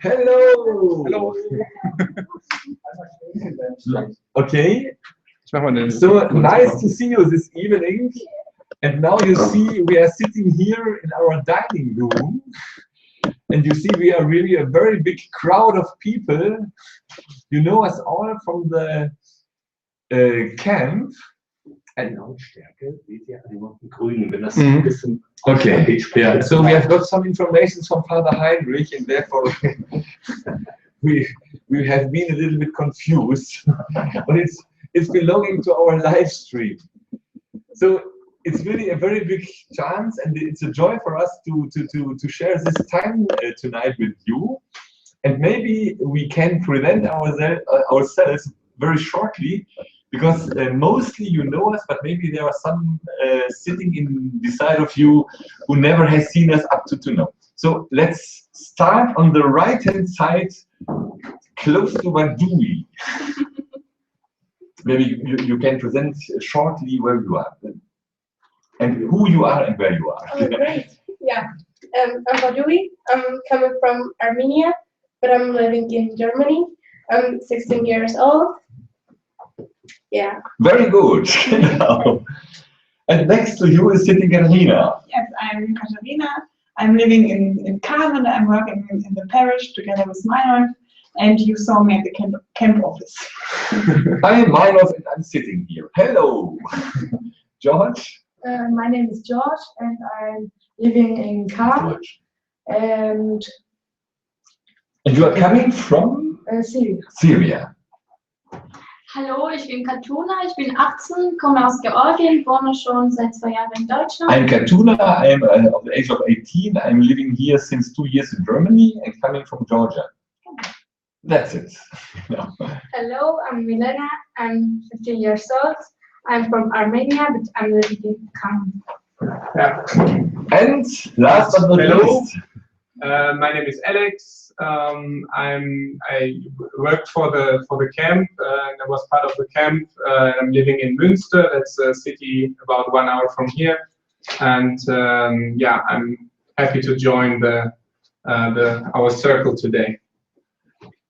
Hello. Hello. Okay. So nice to see you this evening. And now you see we are sitting here in our dining room. And you see we are really a very big crowd of people. You know us all from the camp. And okay, yeah. So we have got some information from Father Heinrich, and therefore we have been a little bit confused, but it's belonging to our live stream. So it's really a very big chance, and it's a joy for us to share this time tonight with you. And maybe we can present ourselves very shortly, because mostly you know us, but maybe there are some sitting beside of you who never has seen us up to now. So let's start on the right-hand side, close to what do we. Maybe you can present shortly where you are and who you are and where you are. Oh, great. Yeah. I'm Badui. I'm coming from Armenia, but I'm living in Germany. I'm 16 years old. Yeah. Very good. And next to you is sitting Katarina. Yes, I'm Katarina. I'm living in Kamen. I'm working in the parish together with Meinolf, and you saw me at the camp office. I am Meinolf and I'm sitting here. Hello. George? My name is George and I'm living in Kamen. And you are coming from? Syria. Syria. Hallo, ich bin Katuna, ich bin 18, komme aus Georgien, wohne schon seit 2 Jahren in Deutschland. I'm Katuna, I'm of the age of 18, I'm living here since 2 years in Germany and coming from Georgia. That's it. No. Hello, I'm Milena, I'm 15 years old. I'm from Armenia, but I'm living in Kamen. Yeah. And last but not least. My name is Alex. I worked for the camp and I was part of the camp. I'm living in Münster. That's a city about 1 hour from here. And yeah, I'm happy to join our circle today.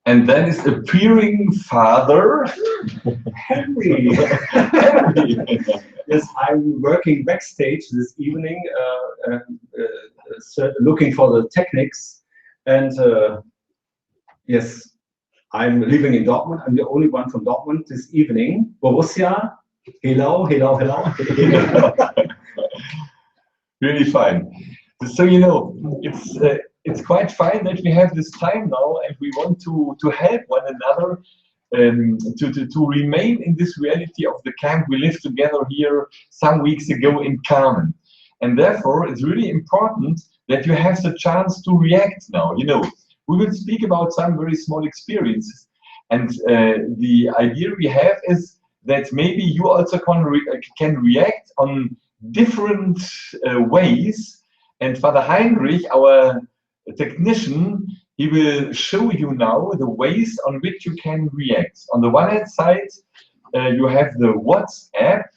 And then is appearing Father Henry. Yes, I'm working backstage this evening, looking for the techniques. And yes, I'm living in Dortmund. I'm the only one from Dortmund this evening. Borussia, hello, hello, hello. Really fine. So you know, it's quite fine that we have this time now, and we want to help one another to remain in this reality of the camp we lived together here some weeks ago in Kamen. And therefore, it's really important that you have the chance to react now. You know, we will speak about some very small experiences, and the idea we have is that maybe you also can react on different ways. And Father Heinrich, our technician, he will show you now the ways on which you can react. On the one hand side, you have the WhatsApp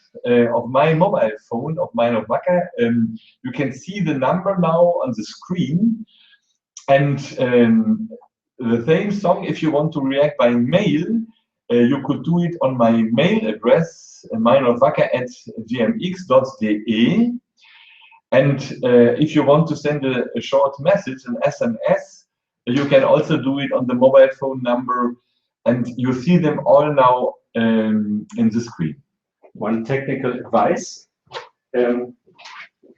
of my mobile phone, of Meinolf Wacker. You can see the number now on the screen. And the same song, if you want to react by mail, you could do it on my mail address, meinolfwacker@gmx.de. And if you want to send a short message, an SMS, you can also do it on the mobile phone number, and you see them all now in the screen. One technical advice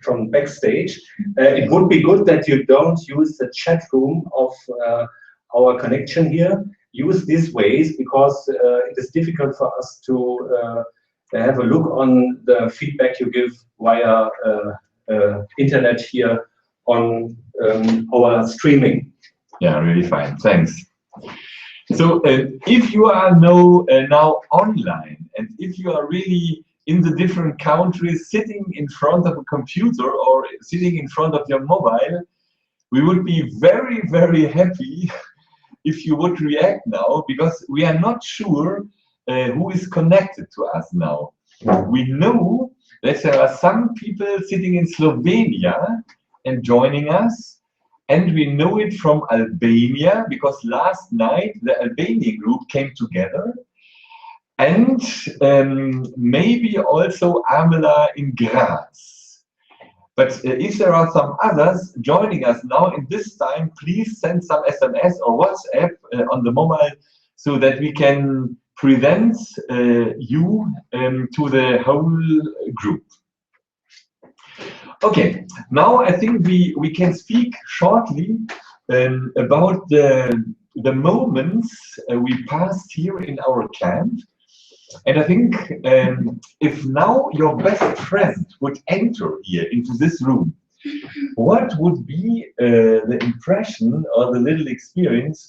from backstage. It would be good that you don't use the chat room of our connection here. Use these ways, because it is difficult for us to have a look on the feedback you give via internet here on our streaming. Yeah, really fine. Thanks. So if you are now online, and if you are really in the different countries sitting in front of a computer or sitting in front of your mobile, we would be very, very happy if you would react now, because we are not sure who is connected to us now. We know that there are some people sitting in Slovenia and joining us, and we know it from Albania because last night the Albanian group came together, and maybe also Amela in Graz. But if there are some others joining us now in this time, please send some SMS or WhatsApp on the mobile so that we can present you to the whole group. Okay, now I think we can speak shortly about the moments we passed here in our camp. And I think if now your best friend would enter here into this room, what would be the impression or the little experience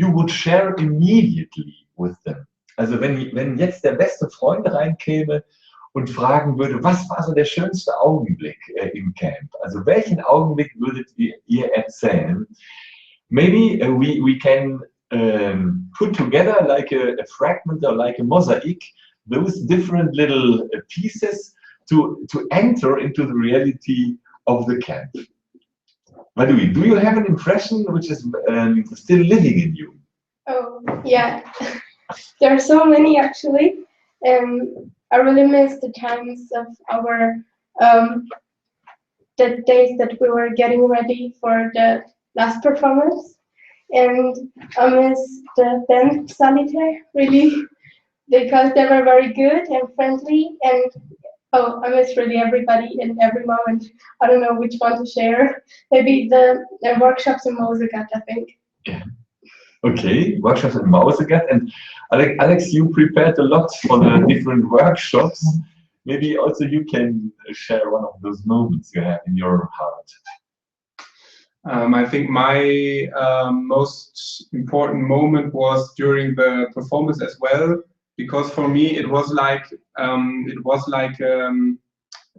you would share immediately with them? Also wenn jetzt der beste Freund reinkäme und fragen würde, was war so der schönste Augenblick im Camp? Also welchen Augenblick würdet ihr erzählen? Maybe we can put together like a fragment or like a mosaic those different little pieces to enter into the reality of the camp. What do you have an impression which is still living in you? Oh, yeah. There are so many actually. I really miss the times of our the days that we were getting ready for the last performance. And I miss the band Solitaire really because they were very good and friendly, and oh, I miss really everybody in every moment. I don't know which one to share. Maybe the workshops in Mosegat, I think. Yeah. Okay, workshops in Mosegat. And Alex, you prepared a lot for the different workshops. Maybe also you can share one of those moments you have in your heart. I think my most important moment was during the performance as well, because for me it was like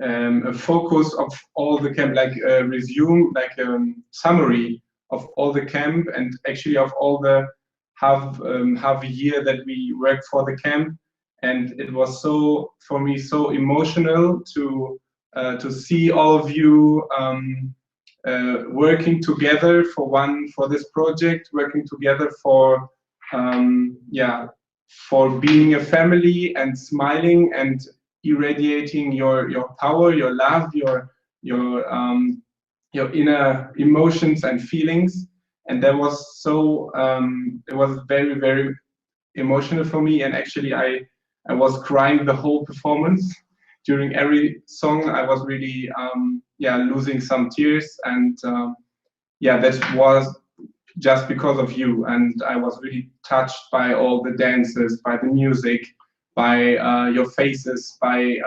a focus of all the camp, like a resume, like a summary of all the camp, and actually of all the half a year that we worked for the camp. And it was so, for me, so emotional to see all of you working together for this project, working together for being a family and smiling and irradiating your power, your love, your inner emotions and feelings. And that was so it was very, very emotional for me, and actually I was crying the whole performance. During every song I was really losing some tears, and that was just because of you. And I was really touched by all the dances, by the music, by your faces, by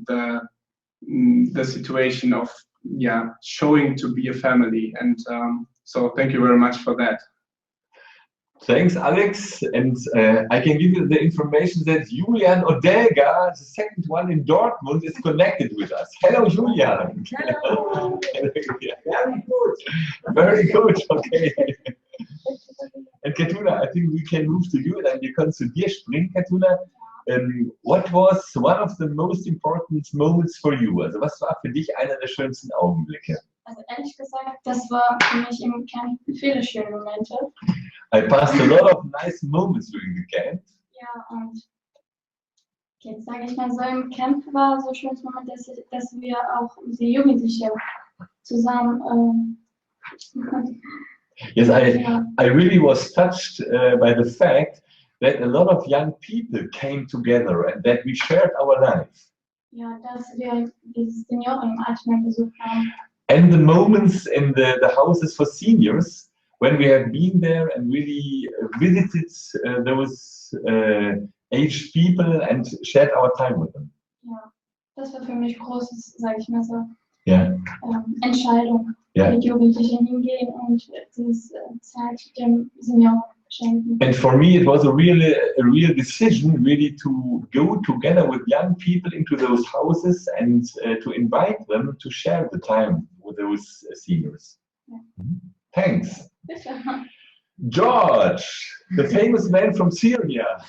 the situation of showing to be a family. And so thank you very much for that. Thanks, Alex. And I can give you the information that Julian Odelga, the second one in Dortmund, is connected with us. Hello, Julian. Hello. Very good. Very good. Okay. And Katuna, I think we can move to you, and dann wir können zu dir springen, Katuna. What was one of the most important moments for you? Also was war für dich einer der schönsten Augenblicke? Also ehrlich gesagt, das war für mich im Camp viele schöne Momente. I passed a lot of nice moments during the camp. Ja, und jetzt sage ich mal so, im Camp war so ein schönes Moment, dass wir auch die Jugendliche zusammen Yes, I really was touched by the fact that a lot of young people came together and that we shared our life. Ja, dass wir die Senioren im Altenheim besucht haben. And the moments in the houses for seniors, when we have been there and really visited those aged people and shared our time with them. Ja, das war für mich großes, sage ich mal so, Yeah. Entscheidung, Yeah. mit Jugendlichen hingehen und diese Zeit dem Senioren schenken. And for me, it was a real decision, really, to go together with young people into those houses and to invite them to share the time with those seniors. Yeah. Thanks. George, the famous man from Syria.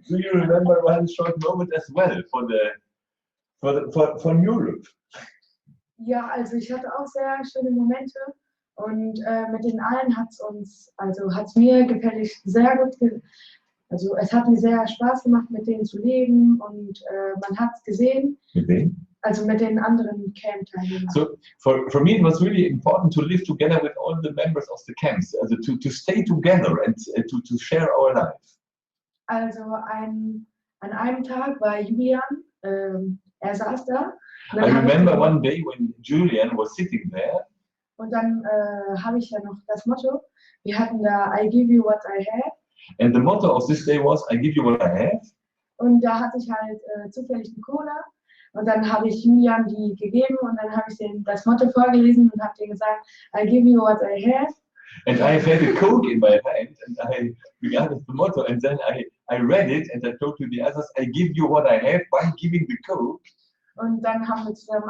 Do you remember one short moment as well for Europe? Ja, also ich hatte auch sehr schöne Momente. Und mit den allen hat's mir gefällig sehr gut, also es hat mir sehr Spaß gemacht, mit denen zu leben und man hat es gesehen. Mit wem? Also mit den anderen Camp-Teilnehmern. So for me, it was really important to live together with all the members of the camps, also to stay together and to share our life. Also an einem Tag war Julian, er saß da. I remember one day when Julian was sitting there. Und dann habe ich ja noch das Motto, wir hatten da I give you what I have. And the motto of this day was I give you what I have. Und da hatte ich halt zufällig eine Cola. Und dann habe ich Julian die gegeben und dann habe ich ihm das Motto vorgelesen und habe ihm gesagt, I give you what I have. And I had a Coke in my hand and I regarded the motto and then I read it and I told to the others, I give you what I have by giving the Coke. Und dann haben wir zusammen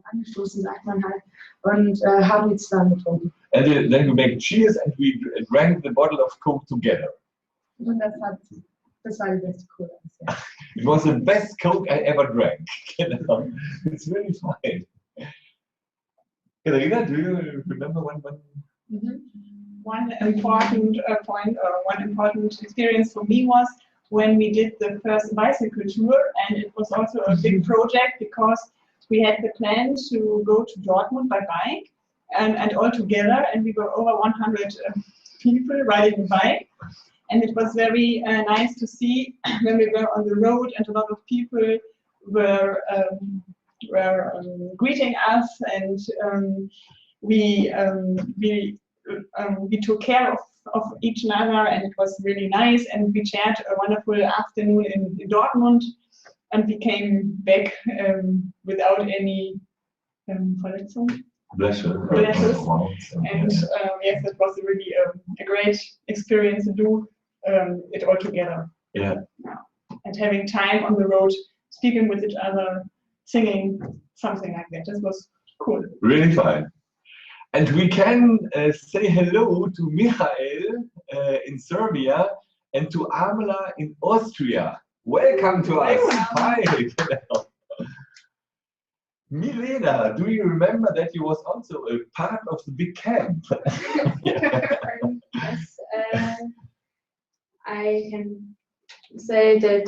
angestoßen, sagt man halt, und haben die zusammen getrunken. And then we made cheers and we drank the bottle of Coke together. Und das war die beste Cola. It was the best Coke I ever drank. It's really fine. Katharina, do you remember one? One important point or one important experience for me was when we did the first bicycle tour, and it was also a big project because we had the plan to go to Dortmund by bike and all together, and we were over 100 people riding a bike. And it was very nice to see when we were on the road and a lot of people were greeting us, and we took care of each other, and it was really nice. And we shared a wonderful afternoon in Dortmund, and we came back without any Bless you. And yes, it was really a great experience to do it all together. Yeah. And having time on the road, speaking with each other, singing, something like that. This was cool. Really fine. And we can say hello to Michael in Serbia and to Amela in Austria. Welcome to us. Hi. Milena, do you remember that you was also a part of the big camp? Yes, I can say that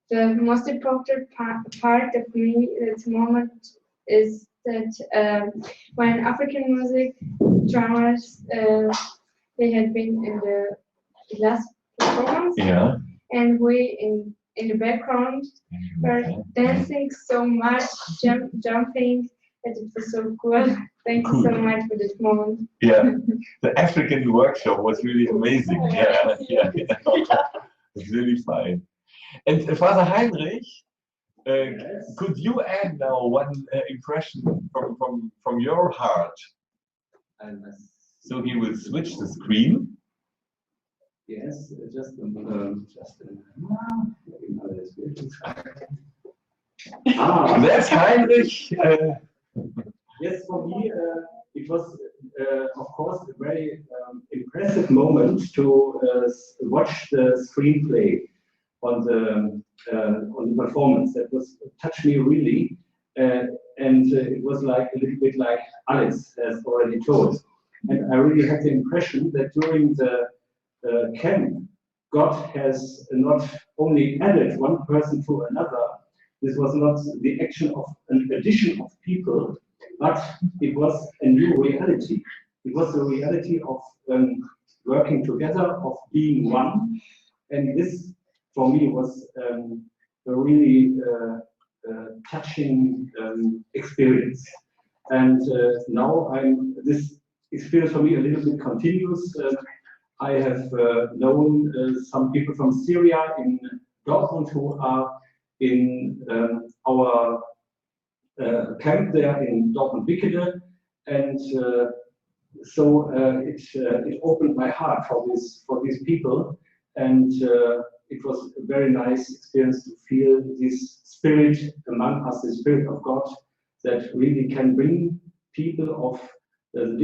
the most important part of me at the moment is that when African music dramas they had been in the last performance, Yeah. and we in the background were dancing so much, jumping, and it was so cool. Thank you so much for this moment. Yeah, the African workshop was really amazing. Yeah. It's really fine. And Father Heinrich, Yes. could you add now one impression from your heart? So he will switch the screen. Yes, just That's Heinrich. Yes, for me, it was, of course, a very impressive moment to watch the screenplay on the performance. That was touched me really, and it was like a little bit like Alice has already told. And I really had the impression that during the camp, God has not only added one person to another. This was not the action of an addition of people, but it was a new reality. It was a reality of working together, of being one. And this, for me, was a really touching experience. And now this experience for me a little bit continues. I have known some people from Syria in Dortmund who are in our camp there in Dortmund-Wickede, and so it opened my heart for these people, and it was a very nice experience to feel this spirit among us, the spirit of God, that really can bring people of the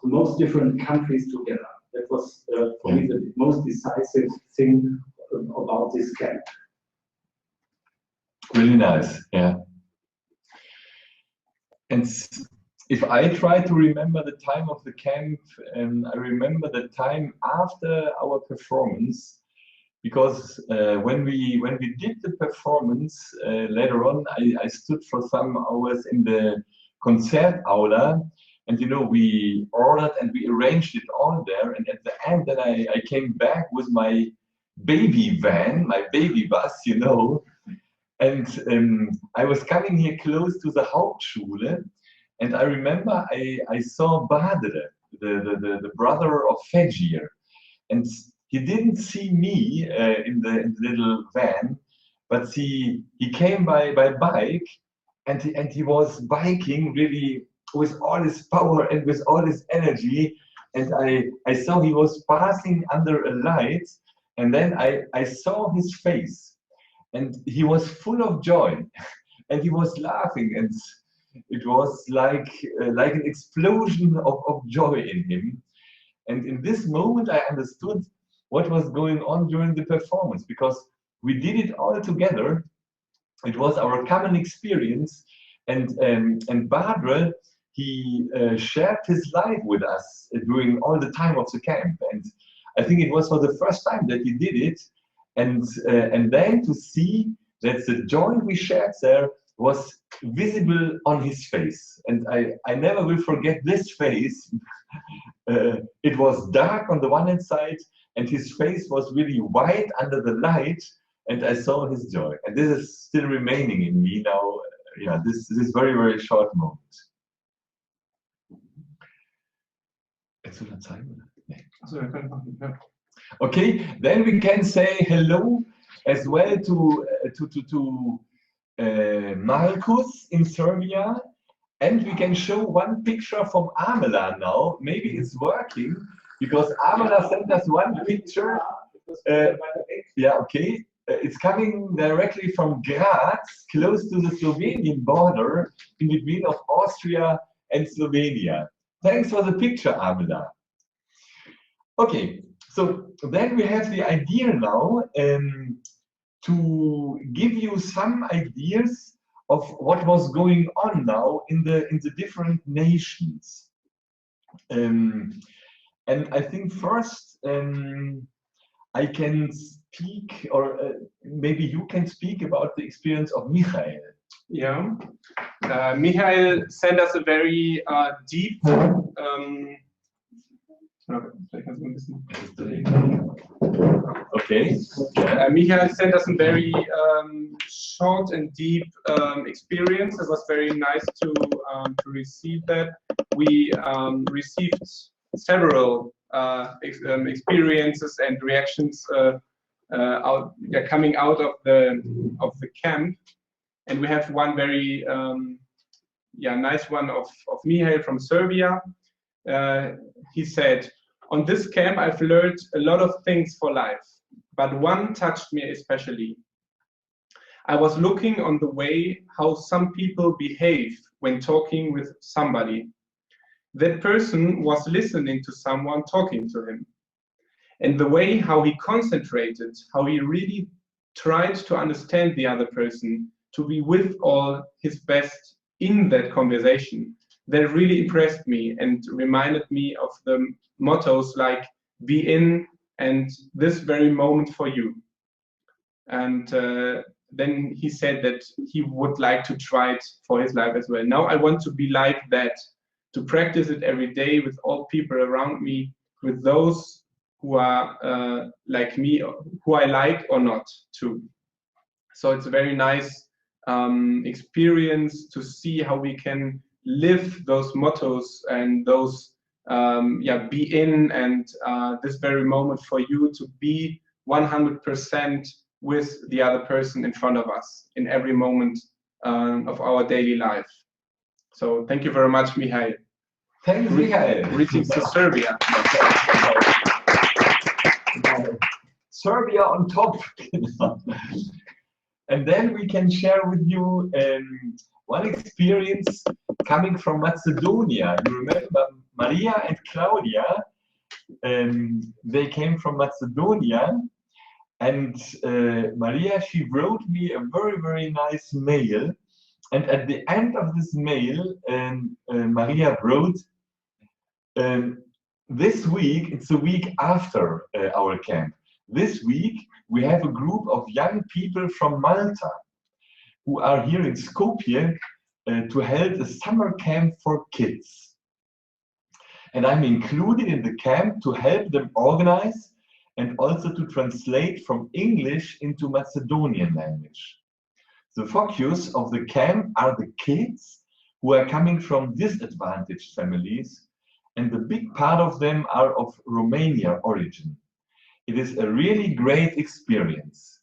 most different countries together. That was for me the most decisive thing about this camp. Really nice, yeah. And if I try to remember the time of the camp, I remember the time after our performance, because when we did the performance later on, I stood for some hours in the Konzertaula, and you know, we ordered and we arranged it all there, and at the end then I came back with my baby van, my baby bus, you know, and I was coming here close to the Hauptschule, and I remember I saw Badre, the brother of Fejir, and he didn't see me in the little van, but he came by bike, and he was biking really with all his power and with all his energy, and I saw he was passing under a light, and then I saw his face, and he was full of joy, and he was laughing, and it was like an explosion of joy in him. And in this moment, I understood what was going on during the performance, because we did it all together. It was our common experience, and Badre, he shared his life with us during all the time of the camp, and I think it was for the first time that he did it, and then to see that the joy we shared there was visible on his face, and I never will forget this face. It was dark on the one hand side, and his face was really white under the light, and I saw his joy, and this is still remaining in me now. Yeah, this very, very short moment. Okay, then we can say hello as well to Marcus in Serbia, and we can show one picture from Amela now. Maybe it's working, because Amela sent us one picture. Yeah, okay. It's coming directly from Graz, close to the Slovenian border, in between of Austria and Slovenia. Thanks for the picture, Amela. Okay, so then we have the idea now to give you some ideas of what was going on now in the different nations. And I think first I can speak, or maybe you can speak about the experience of Michael. Yeah, Michael sent us a very deep. Okay. Michael sent us a very short and deep experience. It was very nice to receive that. We received several experiences and reactions coming out of the camp, and we have one very nice one of Michael from Serbia. He said, "On this camp, I've learned a lot of things for life, but one touched me especially. I was looking on the way how some people behave when talking with somebody. That person was listening to someone talking to him. And the way how he concentrated, how he really tried to understand the other person, to be with all his best in that conversation, that really impressed me and reminded me of the mottos like be in and this very moment for you." And then he said that he would like to try it for his life as well. Now I want to be like that, to practice it every day with all people around me, with those who are like me, who I like or not too. So it's a very nice experience to see how we can live those mottos and those be in and this very moment for you to be 100% with the other person in front of us in every moment of our daily life. So thank you very much, Michael. Thanks, Michael. Greetings to Serbia. Serbia on top. And then we can share with you one experience coming from Macedonia. You remember Maria and Claudia? They came from Macedonia, and Maria, she wrote me a very, very nice mail, And at the end of this mail, Maria wrote, this week, it's a week after our camp. This week, we have a group of young people from Malta who are here in Skopje to hold a summer camp for kids. And I'm included in the camp to help them organize and also to translate from English into Macedonian language. The focus of the camp are the kids who are coming from disadvantaged families, and the big part of them are of Romania origin. It is a really great experience.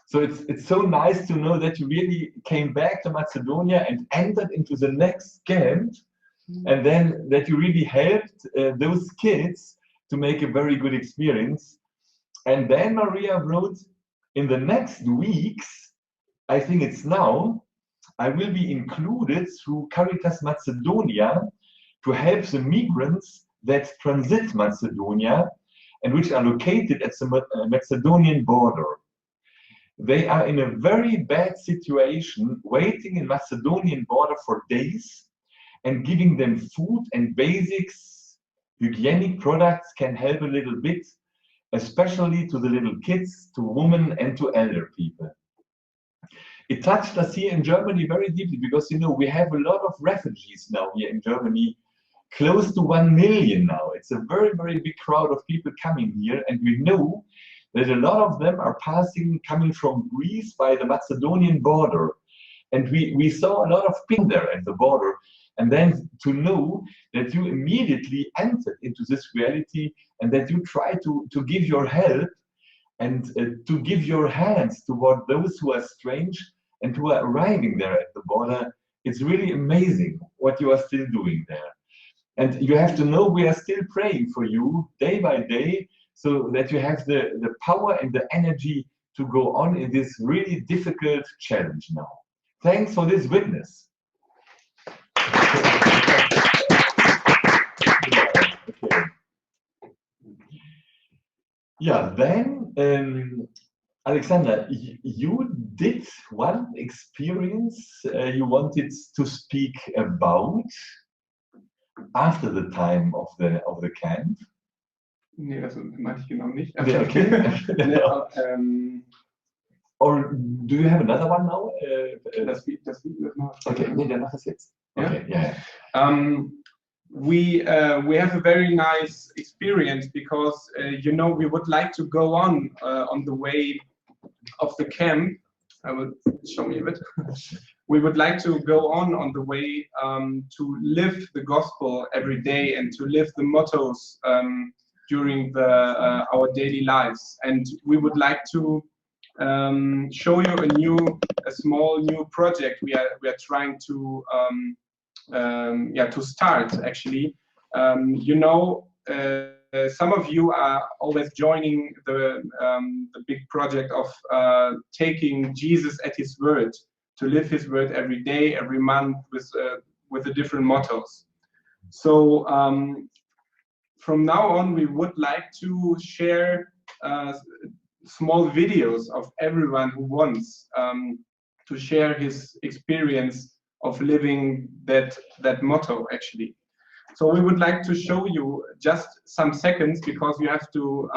So it's so nice to know that you really came back to Macedonia and entered into the next camp, and then that you really helped those kids to make a very good experience. And then Maria wrote, in the next weeks, I think it's now, I will be included through Caritas Macedonia to help the migrants that transit Macedonia and which are located at the Macedonian border. They are in a very bad situation, waiting in Macedonian border for days, and giving them food and basics, hygienic products can help a little bit, especially to the little kids, to women and to elder people. It touched us here in Germany very deeply because, you know, we have a lot of refugees now here in Germany, close to 1 million now. It's a very, very big crowd of people coming here, and we know that a lot of them are coming from Greece by the Macedonian border. And we saw a lot of people there at the border. And then to know that you immediately entered into this reality and that you try to give your help and to give your hands toward those who are strange and who are arriving there at the border, it's really amazing what you are still doing there. And you have to know we are still praying for you day by day so that you have the power and the energy to go on in this really difficult challenge now. Thanks for this witness. Okay. Yeah, then Alexander, you did one experience you wanted to speak about after the time of the camp. Nee, das meinte ich genau nicht. Okay. Or do you have another one now? Das Video noch. Okay, nee, dann mach das jetzt. Okay, yeah. We have a very nice experience because you know, we would like to go on the way of the camp. I will show me a bit. We would like to go on the way to live the gospel every day and to live the mottos during our daily lives. And we would like to show you a small new project we are trying to start actually. You know, some of you are always joining the big project of taking Jesus at his word, to live his word every day, every month with the different mottos. So from now on, we would like to share small videos of everyone who wants to share his experience of living that motto actually. So we would like to show you just some seconds, because you have to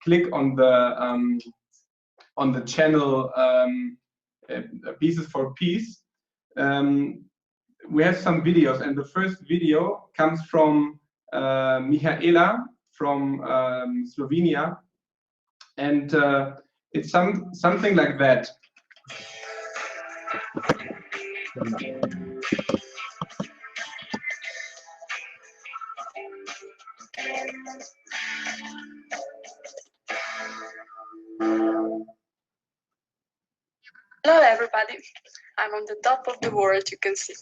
click on the channel Pieces for Peace. We have some videos, and the first video comes from Michaela from Slovenia, and it's something like that. Hello everybody, I'm on the top of the world, you can see.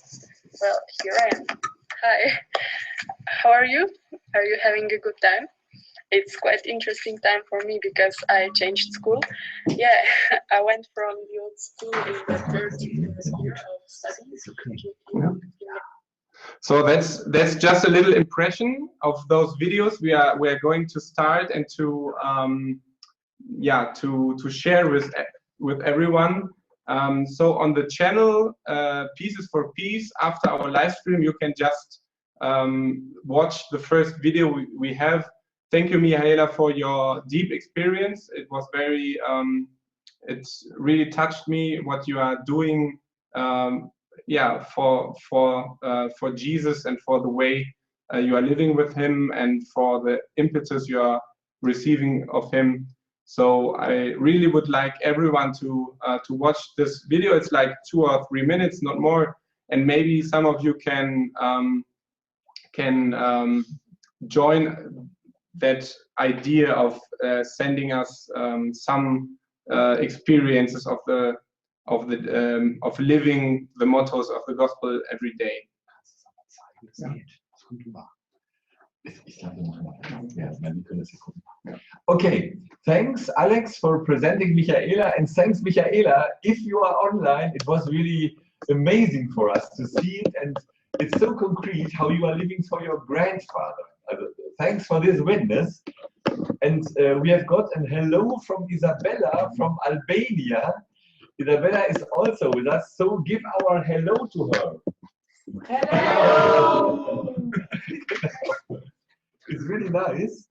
Well, here I am. Hi, how are you? Are you having a good time? It's quite interesting time for me because I changed school. Yeah, I went from the old school in the third year of studies. So that's just a little impression of those videos we are going to start and to share with everyone. So on the channel Pieces for Peace, after our live stream, you can just watch the first video we have. Thank you, Mihaela, for your deep experience. It was very, it's really touched me what you are doing, yeah, for Jesus and for the way you are living with him and for the impetus you are receiving of him. So I really would like everyone to watch this video. It's like 2 or 3 minutes, not more, and maybe some of you can join that idea of sending us some experiences of living the mottos of the gospel every day. Okay, thanks Alex for presenting Michaela, and thanks Michaela. If you are online, it was really amazing for us to see it, and it's so concrete how you are living for your grandfather. Thanks for this witness. And we have got a hello from Isabella from Albania. Isabella is also with us, so give our hello to her. Hello! It's really nice.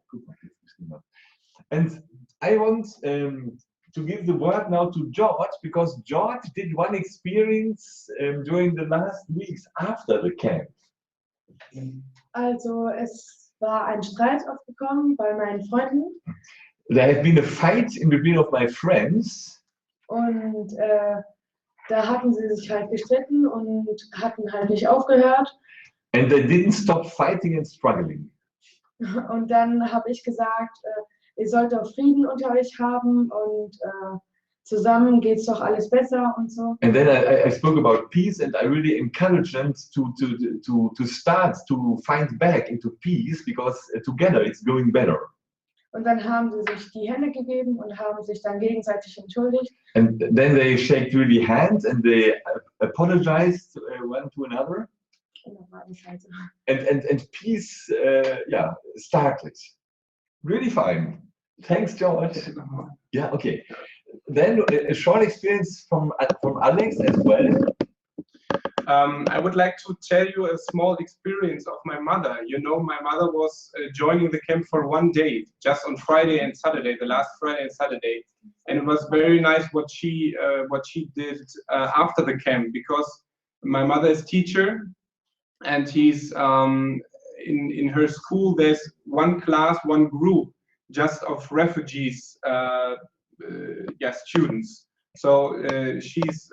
And I want to give the word now to George, because George did one experience during the last weeks after the camp. Also es war ein Streit aufgekommen bei meinen Freunden. There had been a fight in between of my friends. Und da hatten sie sich halt gestritten und hatten halt nicht aufgehört. And they didn't stop fighting and struggling. Und dann habe ich gesagt, ihr sollt doch Frieden unter euch haben und zusammen geht's doch alles besser und so. And then I spoke about peace, and I really encouraged them to start to find back into peace, because together it's going better. Und dann haben sie sich die Hände gegeben und haben sich dann gegenseitig entschuldigt. And then they shake really hands and they apologized one to another. And peace, yeah, started. Really fine. Thanks, George. Yeah, okay. Then a short experience from Alex as well. I would like to tell you a small experience of my mother. You know, my mother was joining the camp for 1 day, just on Friday and Saturday, the last Friday and Saturday. And it was very nice what she did after the camp, because my mother is teacher, and he's in her school. There's one class, one group, just of refugees, students. So she's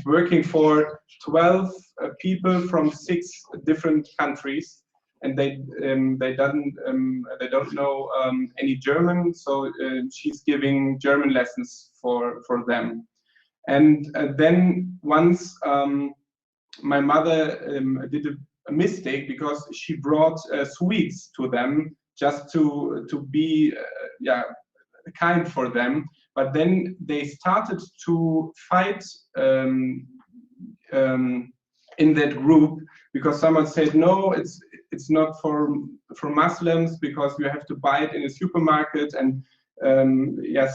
working for 12 people from 6 different countries, and they don't know any German, so she's giving German lessons for them. And then once my mother did a mistake, because she brought sweets to them just to be kind for them. But then they started to fight in that group, because someone said, no, it's not for Muslims, because you have to buy it in a supermarket. And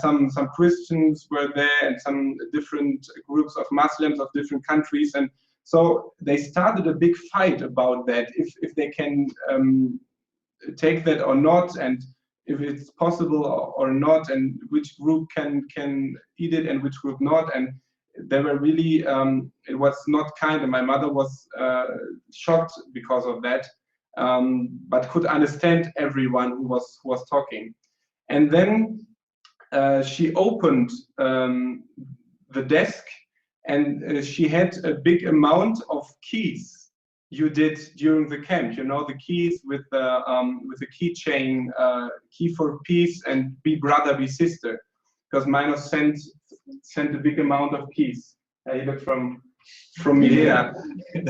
some Christians were there, and some different groups of Muslims of different countries. And so they started a big fight about that, if they can take that or not, and if it's possible or not, and which group can eat it and which group not. And they were really, it was not kind, and my mother was shocked because of that, but could understand everyone who was talking. And then she opened the desk, and she had a big amount of keys you did during the camp. You know, the keys with the keychain, key for peace and be brother, be sister. Because Minos sent a big amount of keys. You look from Milena.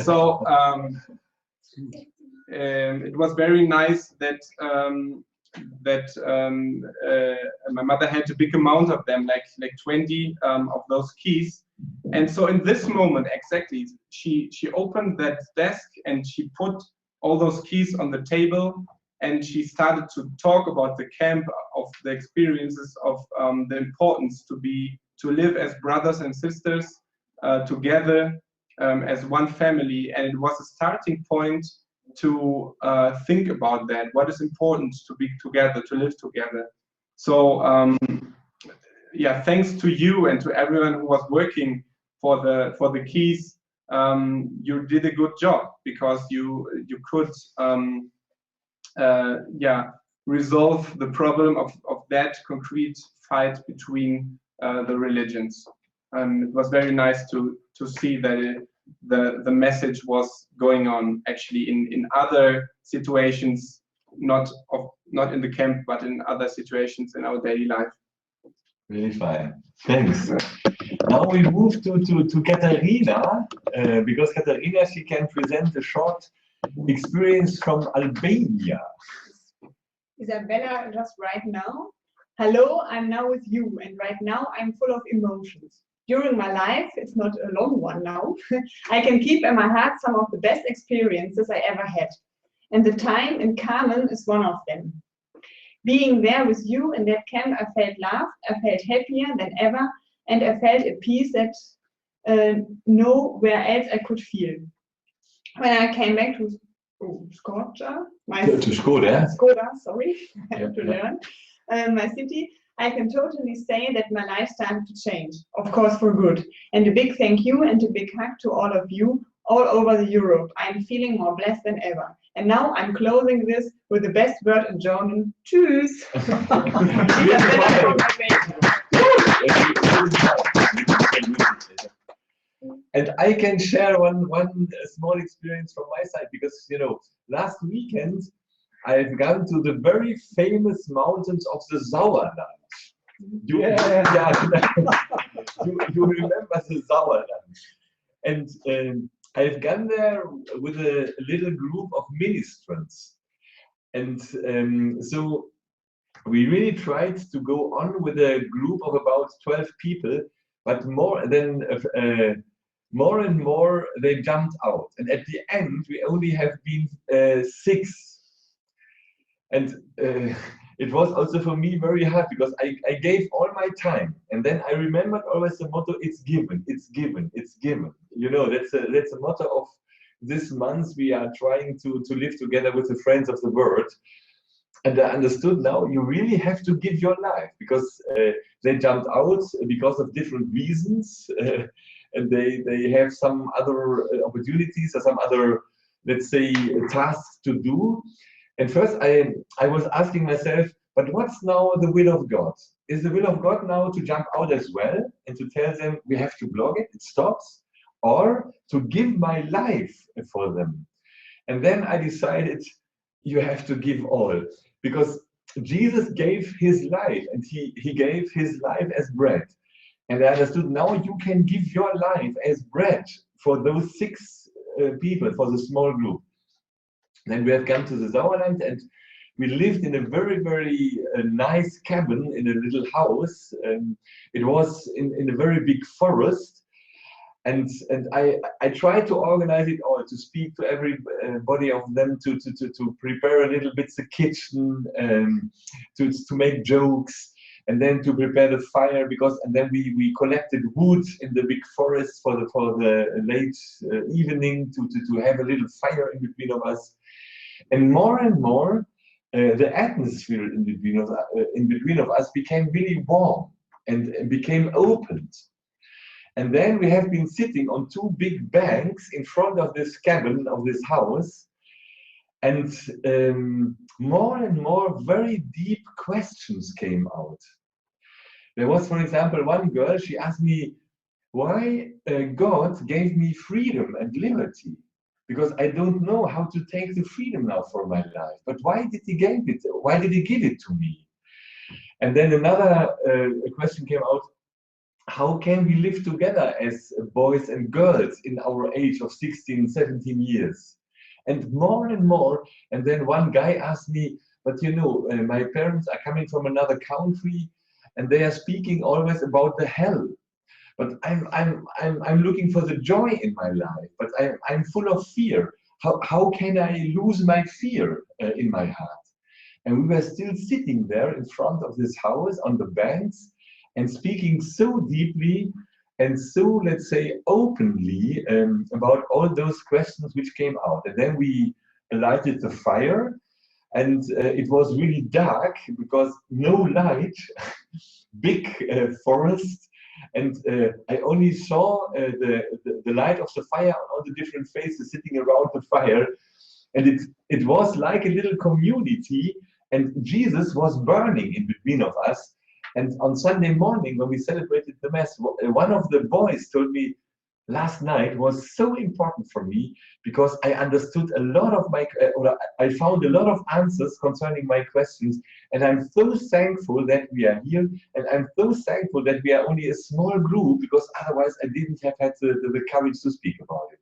So it was very nice that my mother had a big amount of them, like 20 of those keys. And so in this moment, exactly, she opened that desk and she put all those keys on the table, and she started to talk about the camp, of the experiences, of the importance to live as brothers and sisters together as one family, and it was a starting point to think about that. What is important to be together, to live together. So yeah, thanks to you and to everyone who was working for the keys. You did a good job because you could yeah, resolve the problem of that concrete fight between the religions. And it was very nice to see that the message was going on actually in other situations, not in the camp, but in other situations in our daily life. Really fine. Thanks. Now we move to Katarina, because Katarina, she can present a short experience from Albania. Isabella, just right now. Hello, I'm now with you, and right now I'm full of emotions. During my life, it's not a long one now, I can keep in my heart some of the best experiences I ever had. And the time in Kamen is one of them. Being there with you in that camp, I felt loved, I felt happier than ever, and I felt a peace that nowhere else I could feel. When I came back to Skoda, sorry, I have to learn, my city, I can totally say that my life started to change, of course for good. And a big thank you and a big hug to all of you all over Europe. I'm feeling more blessed than ever. And now I'm closing this with the best word in German. Tschüss. And I can share one small experience from my side, because you know, last weekend I've gone to the very famous mountains of the Sauerland. You remember the Sauerland? And I've gone there with a little group of ministrants, and so we really tried to go on with a group of about 12 people, but more and more they jumped out, and at the end we only have been 6. And it was also for me very hard, because I gave all my time, and then I remembered always the motto: it's given, it's given, it's given. You know, that's a motto of this month. We are trying to live together with the friends of the world. And I understood now you really have to give your life, because they jumped out because of different reasons, and they have some other opportunities or some other, let's say, tasks to do. And first I was asking myself, but what's now the will of God? Is the will of God now to jump out as well and to tell them we have to block it, it stops, or to give my life for them? And then I decided you have to give all, because Jesus gave his life, and he gave his life as bread. And I understood now you can give your life as bread for those 6 people, for the small group. Then we have come to the Sauerland, and we lived in a very, very nice cabin in a little house. It was in a very big forest. And I tried to organize it all, to speak to everybody of them, to prepare a little bit the kitchen, to make jokes, and then to prepare the fire, and then we collected wood in the big forest for the late evening to have a little fire in between of us. And more, the atmosphere in between of us became really warm and became opened. And then we have been sitting on 2 big banks in front of this cabin, of this house, and more and more very deep questions came out. There was, for example, one girl, she asked me why God gave me freedom and liberty, because I don't know how to take the freedom now for my life. But why did he give it? Why did he give it to me? And then another question came out: how can we live together as boys and girls in our age of 16, 17 years? And more, and then one guy asked me, but you know, my parents are coming from another country, and they are speaking always about the hell. But I'm looking for the joy in my life, but I'm full of fear. How can I lose my fear in my heart? And we were still sitting there in front of this house on the banks, and speaking so deeply and so, let's say, openly about all those questions which came out. And then we lighted the fire, and it was really dark because no light, big forest, and I only saw the light of the fire on all the different faces sitting around the fire, and it was like a little community, and Jesus was burning in between of us. And on Sunday morning, when we celebrated the Mass, one of the boys told me, last night was so important for me because I understood a lot of my, or I found a lot of answers concerning my questions. And I'm so thankful that we are here. And I'm so thankful that we are only a small group, because otherwise I didn't have had the courage to speak about it.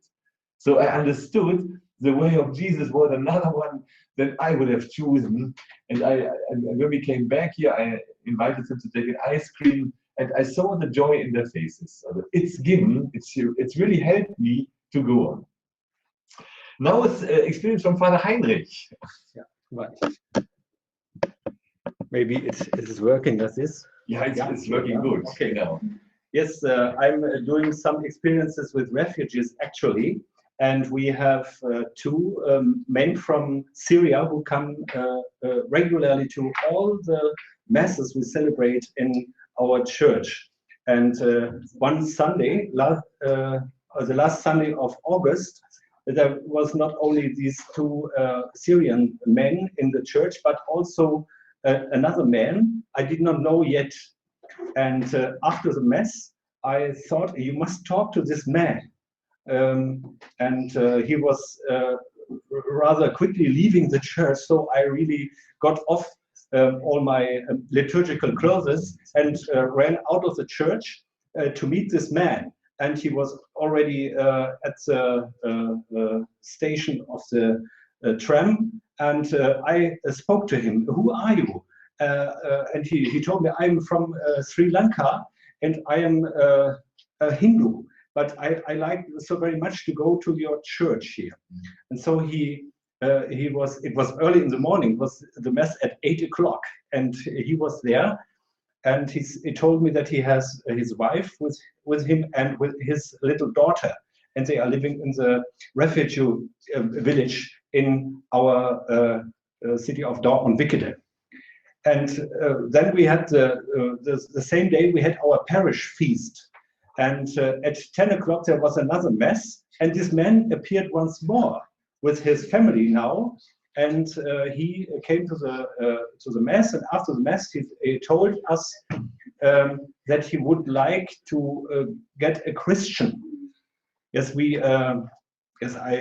So I understood the way of Jesus was another one that I would have chosen. And when we came back here, I invited them to take an ice cream, and I saw the joy in their faces. So it's given, it's really helped me to go on. Now it's experience from Father Heinrich. Yeah, right. Maybe it is working as this. Yeah, it's working good. Okay. Now. Yes, I'm doing some experiences with refugees actually, and we have two men from Syria who come regularly to all the masses we celebrate in our church. And one Sunday, the last Sunday of August, there was not only these two Syrian men in the church, but also another man I did not know yet. And after the Mass, I thought, you must talk to this man. And he was rather quickly leaving the church, so I really got off all my liturgical clothes and ran out of the church to meet this man. And he was already at the station of the tram, and I spoke to him. Who are you? And he told me, I'm from Sri Lanka, and I am a Hindu, but I like so very much to go to your church here. And so it was early in the morning, it was the Mass at 8 o'clock, and he was there, and he told me that he has his wife with him and with his little daughter, and they are living in the refugee village in our city of Dortmund-Wickede. And then we had the same day we had our parish feast, and at 10 o'clock there was another Mass, and this man appeared once more with his family now, and he came to the Mass, and after the Mass he told us that he would like to get a Christian. Yes, I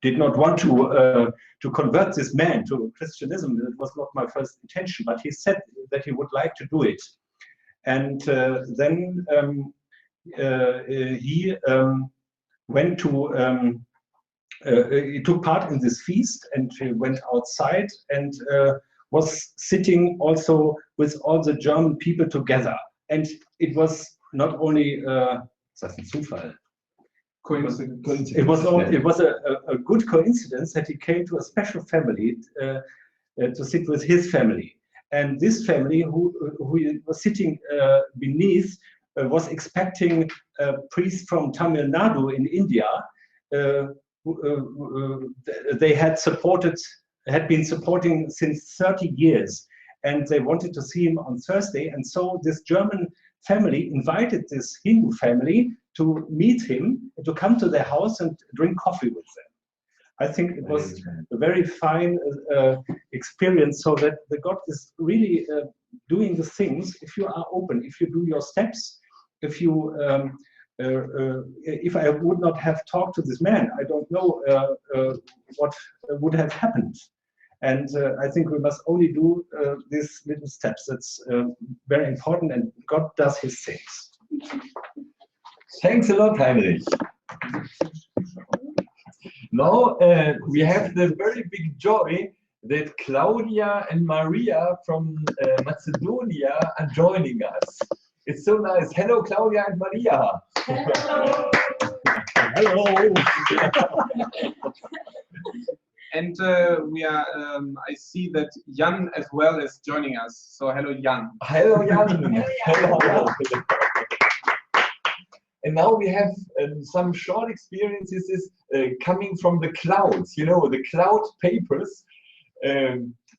did not want to convert this man to Christianism. It was not my first intention, but he said that he would like to do it. And then he went to, he took part in this feast, and he went outside and was sitting also with all the German people together. And it was not only Zufall. Coincidence. It was a good coincidence that he came to a special family to sit with his family. And this family, who was sitting beneath, was expecting a priest from Tamil Nadu in India. They had been supporting since 30 years, and they wanted to see him on Thursday. And so this German family invited this Hindu family to meet him, to come to their house and drink coffee with them. I think it was a very fine experience, so that the God is really doing the things if you are open, if you do your steps, if you if I would not have talked to this man, I don't know what would have happened. And I think we must only do these little steps. That's very important, and God does his things. Thanks a lot, Heinrich. Now we have the very big joy that Claudia and Maria from Macedonia are joining us. It's so nice. Hello, Claudia and Maria. Hello. Hello. And we are. I see that Jan as well is joining us. So hello, Jan. Hello, Jan. Hello. And now we have some short experiences coming from the clouds. You know, the cloud papers,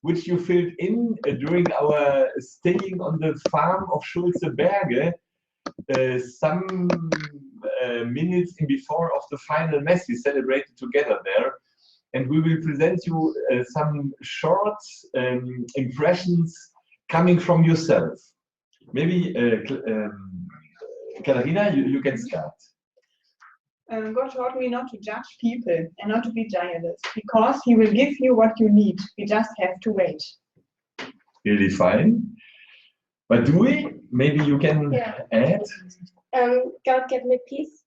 which you filled in during our staying on the farm of Schulze-Berge. Some minutes in before of the final mass we celebrated together there, and we will present you some short impressions coming from yourself. Maybe Katharina, you can start. God taught me not to judge people and not to be jealous, because He will give you what you need. We just have to wait. Really fine. But do we? Maybe you can add. God gave me peace.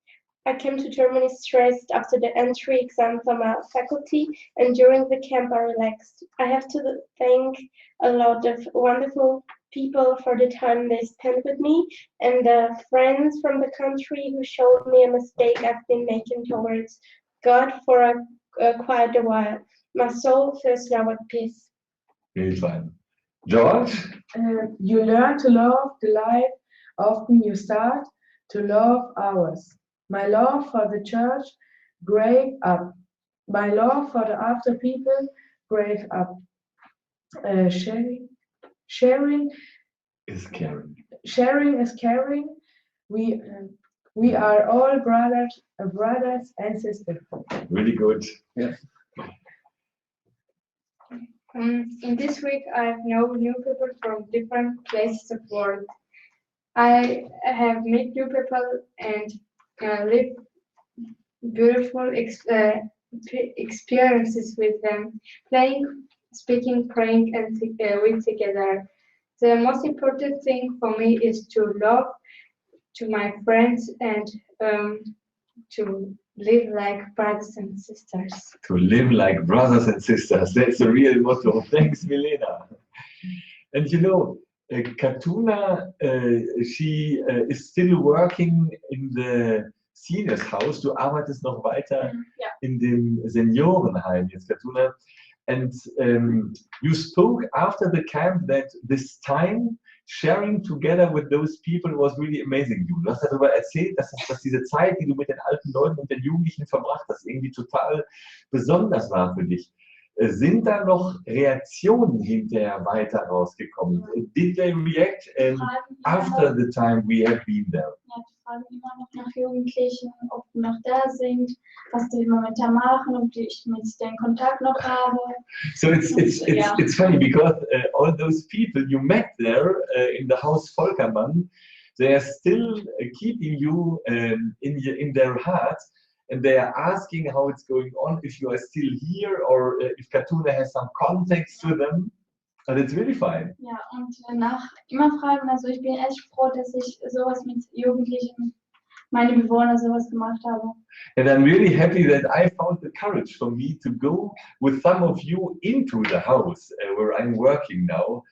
I came to Germany stressed after the entry exam from our faculty, and during the camp I relaxed. I have to thank a lot of wonderful people for the time they spent with me, and the friends from the country who showed me a mistake I've been making towards God for quite a while. My soul feels now at peace. Really fine. George? You learn to love the life, often you start to love ours. My love for the church, grave up. My love for the after people, grave up. Sharing is caring. Sharing is caring. We are all brothers and sisters. Really good. Yeah. In this week, I've known new people from different places of the world. I have met new people and lived beautiful experiences with them, playing, speaking, praying, and with together. The most important thing for me is to love to my friends and to live like brothers and sisters. To live like brothers and sisters. That's a real motto. Thanks, Milena. And you know, Katuna, she is still working in the seniors house. Du arbeitest noch weiter in dem Seniorenheim jetzt, Katuna. And you spoke after the camp that this time sharing together with those people was really amazing. Du hast darüber erzählt, dass diese Zeit, die du mit den alten Leuten und den Jugendlichen verbracht hast, irgendwie total besonders war für dich. Sind da noch Reaktionen hinterher weiter rausgekommen? Did they react after the time we have been there? Ja, die fragen immer noch nach Jugendlichen, ob die noch da sind, was die momentan machen, ob ich mit denen Kontakt noch habe. So it's funny because all those people you met there in the house Volkermann, they are still keeping you in their hearts. And they are asking how it's going on, if you are still here or if Katuna has some contacts to them. And it's really fine. Ja, und nach immer fragen, also ich bin echt froh, dass ich sowas mit Jugendlichen, meine Bewohner sowas gemacht habe. And I'm really happy that I found the courage for me to go with some of you into the house where I'm working now.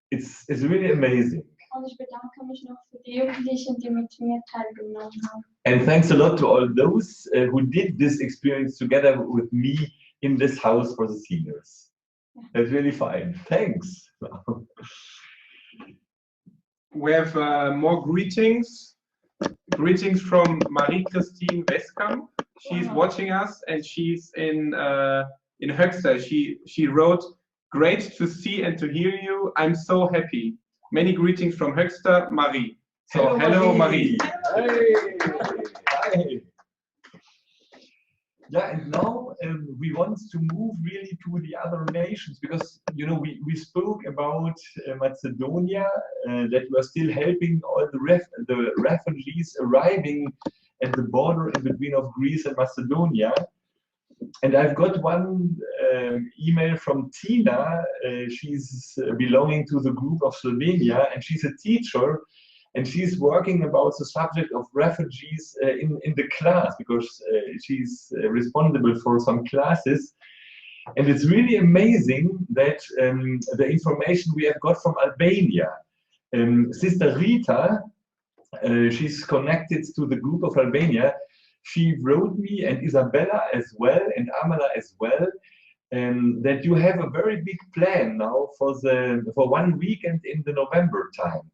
It's really amazing. Und ich bedanke mich noch für die Jugendlichen, die mit mir teilgenommen haben. And thanks a lot to all those who did this experience together with me in this house for the seniors. That's really fine. Thanks. We have more greetings. Greetings from Marie-Christine Westkamp. She's watching us and she's in Höxter. She wrote, "Great to see and to hear you. I'm so happy." Many greetings from Höxter, Marie. So hello Marie. Hey. Hi. Yeah, and now we want to move really to the other nations because you know we spoke about Macedonia, that we are still helping all the refugees arriving at the border in between of Greece and Macedonia. And I've got one email from Tina. She's belonging to the group of Slovenia, and she's a teacher. And she's working about the subject of refugees in the class because she's responsible for some classes. And it's really amazing that the information we have got from Albania. Sister Rita, she's connected to the group of Albania. She wrote me, and Isabella as well, and Amala as well, that you have a very big plan now for 1 weekend in the November time,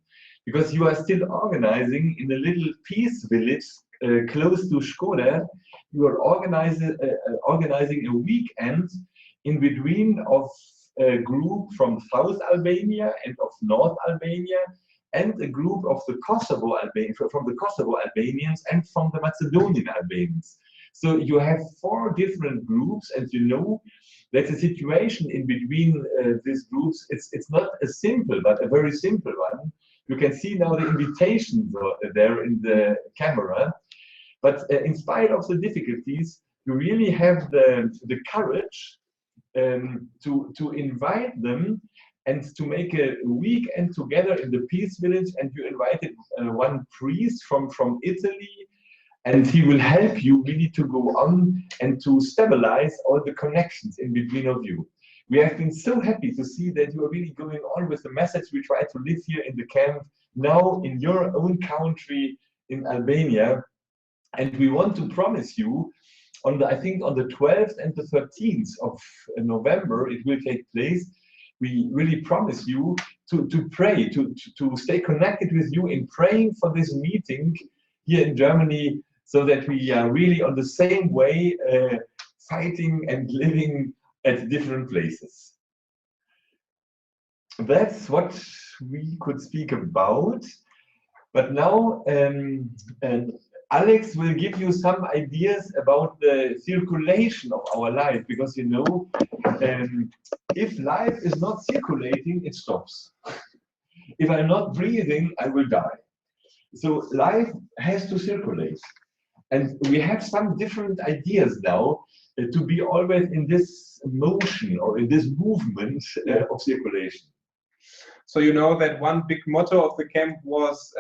because you are still organizing in a little peace village close to Škoda. You are organizing a weekend in between of a group from South Albania and of North Albania, and a group of the from the Kosovo Albanians and from the Macedonian Albanians. So you have 4 different groups, and you know that the situation in between these groups, it's not a simple, but a very simple one. You can see now the invitations there in the camera. But in spite of the difficulties, you really have the courage to invite them and to make a weekend together in the Peace Village. And you invited one priest from Italy, and he will help you really to go on and to stabilize all the connections in between of you. We have been so happy to see that you are really going on with the message we try to live here in the camp, now in your own country in Albania. And we want to promise you, I think on the 12th and the 13th of November, it will take place. We really promise you to pray, to stay connected with you in praying for this meeting here in Germany, so that we are really on the same way, fighting and living at different places. That's what we could speak about. But now Alex will give you some ideas about the circulation of our life, because you know, if life is not circulating, it stops. If I'm not breathing, I will die. So life has to circulate. And we have some different ideas now to be always in this motion or in this movement of circulation. So you know that one big motto of the camp was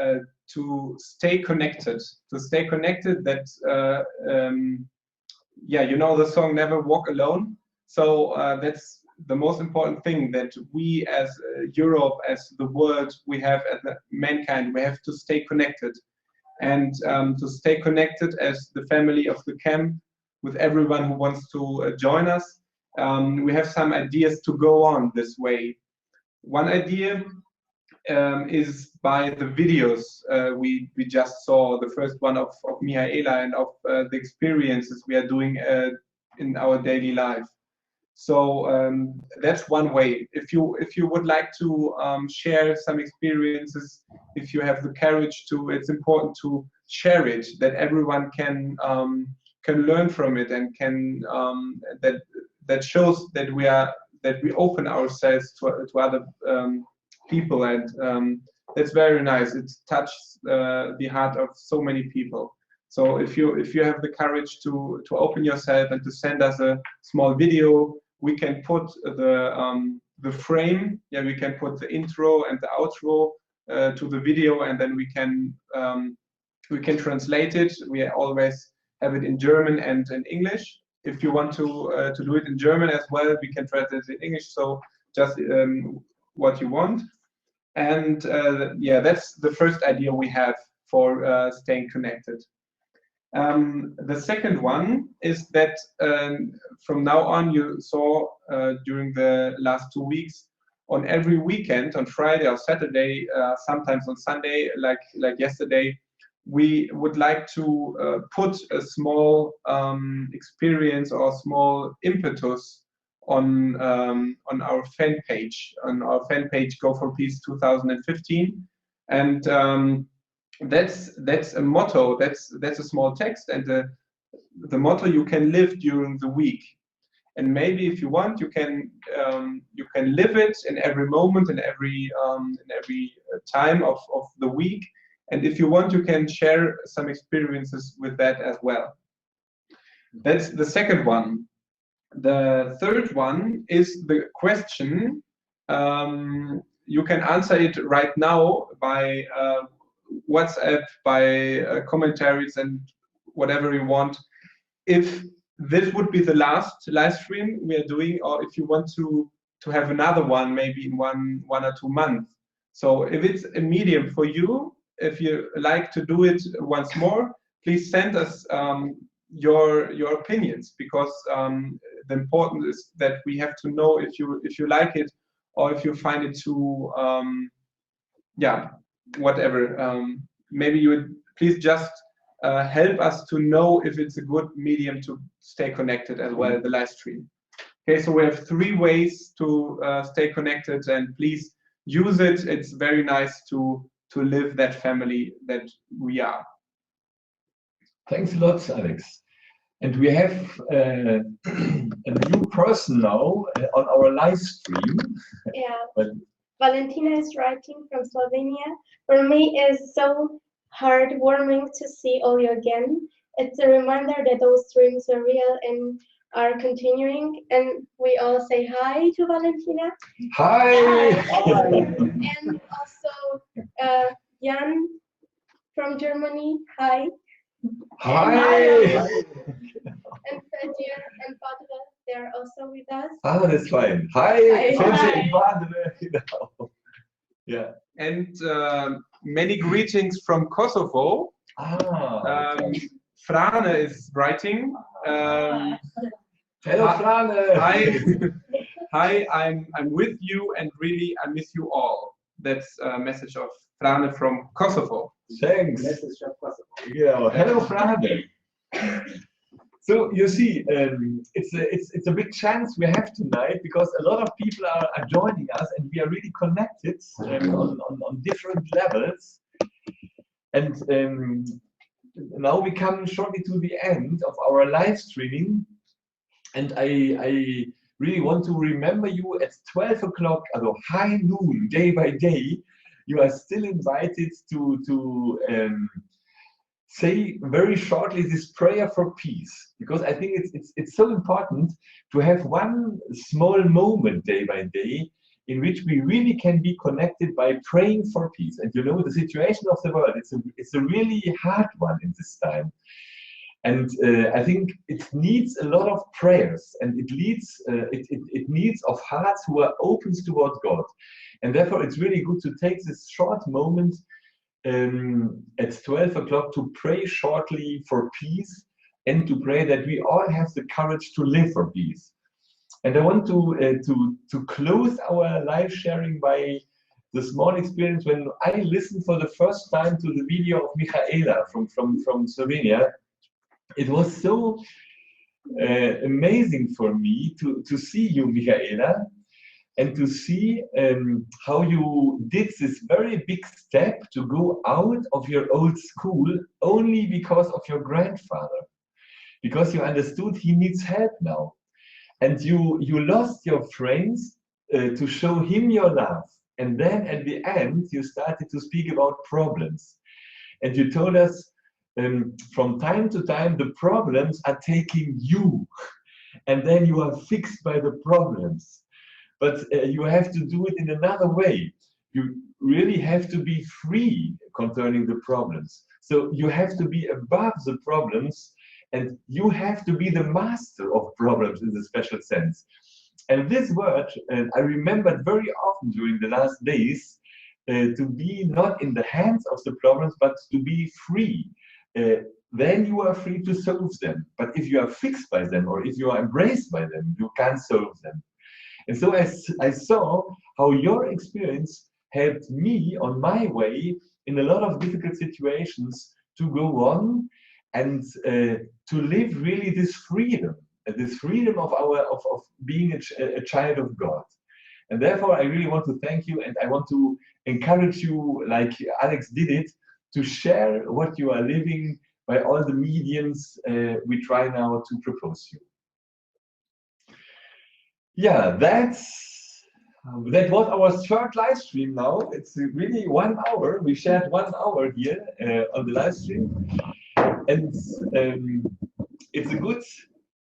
to stay connected. To stay connected, that, yeah, you know the song Never Walk Alone. So that's the most important thing, that we as Europe, as the world, we have as mankind, we have to stay connected. And to stay connected as the family of the camp with everyone who wants to join us. We have some ideas to go on this way. One idea is by the videos we just saw, the first one of Mihaela and of the experiences we are doing in our daily life. So that's one way. If you would like to share some experiences, if you have the courage to, it's important to share it, that everyone can learn from it, and can that shows that we open ourselves to other people, and that's very nice. It touches the heart of so many people. So if you have the courage to open yourself and to send us a small video, we can put the frame. Yeah, we can put the intro and the outro to the video, and then we can translate it. We always have it in German and in English. If you want to do it in German as well, we can translate it in English. So just what you want. And yeah, that's the first idea we have for staying connected. The second one is that from now on, you saw during the last 2 weeks, on every weekend, on Friday or Saturday, sometimes on Sunday, like yesterday, we would like to put a small experience or small impetus on our fan page, Go4peace 2015, and that's a motto. That's a small text, and the motto you can live during the week. And maybe if you want, you can live it in every moment, in every time of the week. And if you want, you can share some experiences with that as well. That's the second one. The third one is the question. You can answer it right now by WhatsApp, by commentaries, and whatever you want. If this would be the last live stream we are doing, or if you want to have another one, maybe in one or 2 months. So if it's a medium for you, if you like to do it once more, please send us your opinions, because the important is that we have to know if you like it or if you find it too yeah, whatever. Maybe you would please just help us to know if it's a good medium to stay connected as well, the live stream. Okay, so we have 3 ways to stay connected, and please use it. It's very nice to live that family that we are. Thanks a lot, Alex. And we have a new person now on our live stream. Yeah. But Valentina is writing from Slovenia. For me, it's so heartwarming to see all you again. It's a reminder that those dreams are real and are continuing. And we all say hi to Valentina. hi! Hi. And also Jan from Germany. Hi. Hi! And Fadir and Padre, they're also with us. Ah, that's fine. Hi! Hi. Freddy and Hi. Padre. Yeah. And many greetings from Kosovo. Frane is writing. Hello, Frane. Hi, hi. I'm with you, and really I miss you all. That's a message of Frane from Kosovo. Thanks. Message of Kosovo. Yeah. Hello, Frane. So you see, it's a big chance we have tonight because a lot of people are joining us, and we are really connected on different levels. And now we come shortly to the end of our live streaming, and I really want to remember you at 12 o'clock, high noon, day by day. You are still invited to say very shortly this prayer for peace, because I think it's so important to have one small moment day by day in which we really can be connected by praying for peace. And you know, the situation of the world, it's a really hard one in this time. And I think it needs a lot of prayers, and it needs of hearts who are open towards God. And therefore it's really good to take this short moment at 12 o'clock to pray shortly for peace, and to pray that we all have the courage to live for peace. And I want to close our live sharing by the small experience when I listened for the first time to the video of Michaela from Slovenia. It was so amazing for me to see you, Michaela, and to see how you did this very big step to go out of your old school only because of your grandfather, because you understood he needs help now. And you lost your friends to show him your love. And then at the end, you started to speak about problems. And you told us from time to time, the problems are taking you. And then you are fixed by the problems. But you have to do it in another way. You really have to be free concerning the problems. So you have to be above the problems, and you have to be the master of problems in the special sense. And this word, I remembered very often during the last days, to be not in the hands of the problems, but to be free. Then you are free to solve them. But if you are fixed by them, or if you are embraced by them, you can't solve them. And so I saw how your experience helped me on my way in a lot of difficult situations to go on and to live really this freedom of being a child of God. And therefore, I really want to thank you, and I want to encourage you, like Alex did it, to share what you are living by all the mediums we try now to propose you. Yeah, that was our third live stream now. It's really 1 hour. We shared 1 hour here on the live stream. And it's a good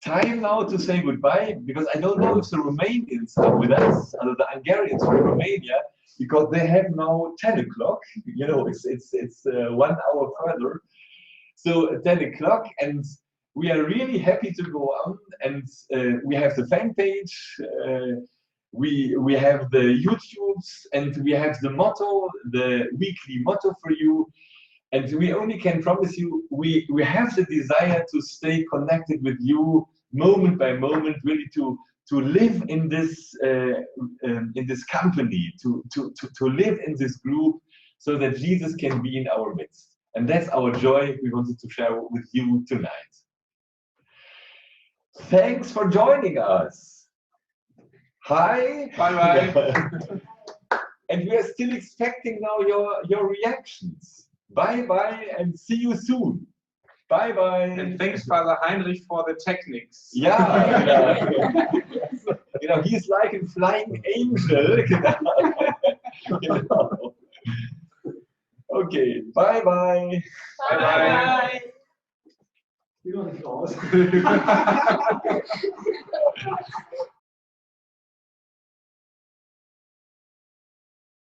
time now to say goodbye, because I don't know if the Romanians are with us, or the Hungarians from Romania, because they have now 10 o'clock. You know, it's 1 hour further. So 10 o'clock, and we are really happy to go on, and we have the fan page, we have the YouTubes, and we have the motto, the weekly motto for you. And we only can promise you, we have the desire to stay connected with you moment by moment, really to live in this company, to live in this group, so that Jesus can be in our midst. And that's our joy we wanted to share with you tonight. Thanks for joining us. Hi. Bye-bye. And we are still expecting now your reactions. Bye-bye and see you soon. Bye-bye. And thanks, Father Heinrich, for the techniques. Yeah. You know, he's like a flying angel. You know. Okay, bye-bye. Bye-bye. Bye.